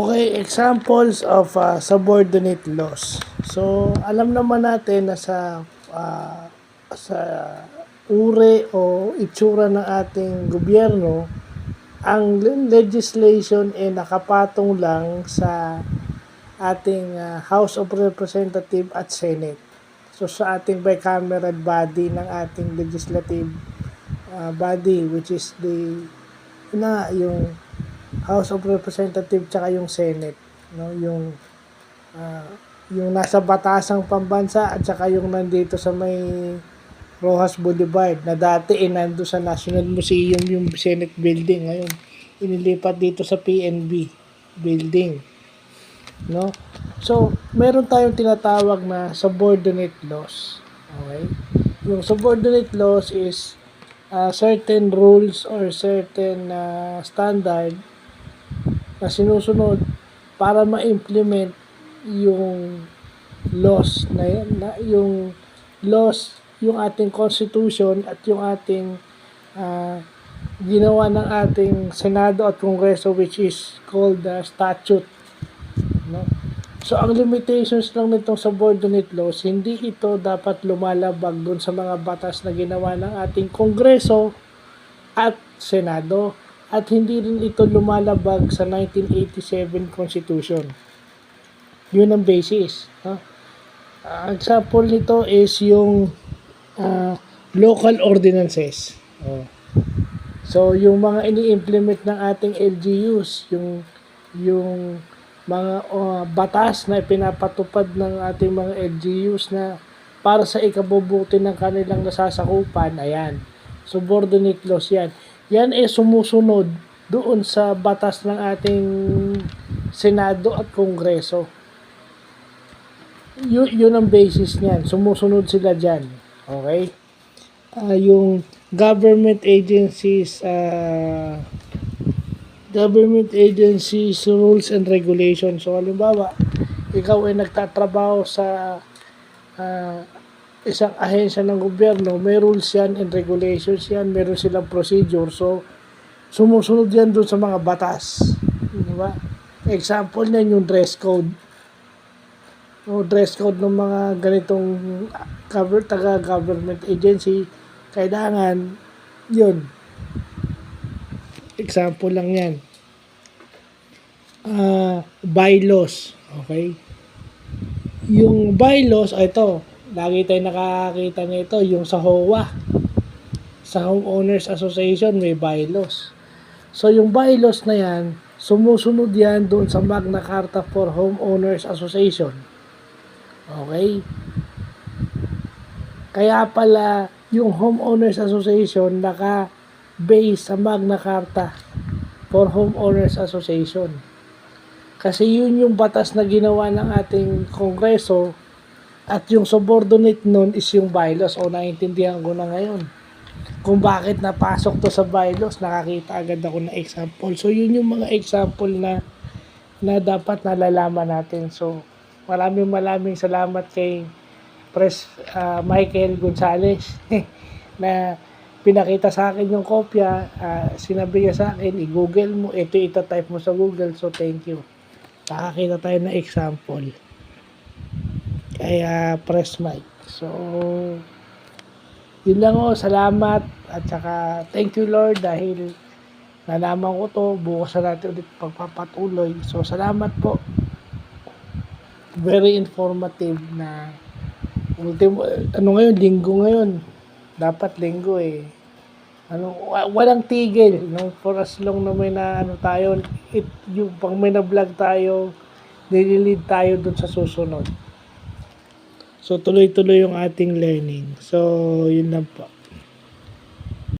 Okay, examples of subordinate laws. So, alam naman natin na sa uri o itsura ng ating gobyerno, ang legislation ay nakapatong lang sa ating House of Representative at Senate. So, sa ating bicameral body ng ating legislative body, which is yung House of Representative tsaka yung Senate, no, yung nasa batasang pambansa at saka yung nandito sa may Rojas Boulevard na dati nando sa National Museum yung Senate building, ngayon inilipat dito sa PNB building, no. So meron tayong tinatawag na subordinate laws. Okay, yung subordinate laws is certain rules or certain standard na sinusunod para ma-implement yung laws na yan, yung ating constitution at yung ating ginawa ng ating Senado at Kongreso, which is called statute, no? So ang limitations lang nitong subordinate laws, hindi ito dapat lumalabag dun sa mga batas na ginawa ng ating Kongreso at Senado. At hindi rin ito lumalabag sa 1987 Constitution. Yun ang basis. Ang example nito is yung local ordinances. So, yung mga ini-implement ng ating LGUs, yung mga batas na ipinapatupad ng ating mga LGUs na para sa ikabubuti ng kanilang nasasakupan, ayan. Subordinate laws yan. Yan sumusunod doon sa batas ng ating Senado at Kongreso. Yun ang basis niyan. Sumusunod sila dyan. Okay? Yung government agencies rules and regulations. So, halimbawa, ikaw ay nagtatrabaho sa isang ahensya ng gobyerno, may rules yan and regulations yan, meron silang procedure. So, sumusunod yan doon sa mga batas. Diba? Example niyan yung dress code. O dress code ng mga ganitong taga-government agency, kailangan yun. Example lang yan. Bylaws. Okay? Yung bylaws, ito, lagi tayo nakakita nito, yung sa HOA, sa Homeowners Association, may bylaws. So, yung bylaws na yan, sumusunod yan doon sa Magna Carta for Homeowners Association. Okay? Kaya pala, yung Homeowners Association naka-base sa Magna Carta for Homeowners Association. Kasi yun yung batas na ginawa ng ating Kongreso. At yung subordinate nun is yung bylaws. O naiintindihan ko na ngayon kung bakit napasok to sa bylaws. Nakakita agad ako ng example. So yun yung mga example na dapat nalalaman natin. So maraming salamat kay Michael Gonzalez na pinakita sa akin yung kopya. Sinabi niya sa akin, i-google mo, ito-type mo sa Google. So thank you. Nakakita tayo ng example. Kaya press mic. So, yun lang salamat at saka thank you Lord dahil nalaman ko to, bukas na natin ulit pagpapatuloy. So, salamat po. Very informative na linggo ngayon. Dapat linggo walang tigil, no? For as long na may tayo, yung pang may na-vlog tayo, nililid tayo dun sa susunod. So, tuloy-tuloy yung ating learning. So, yun lang po.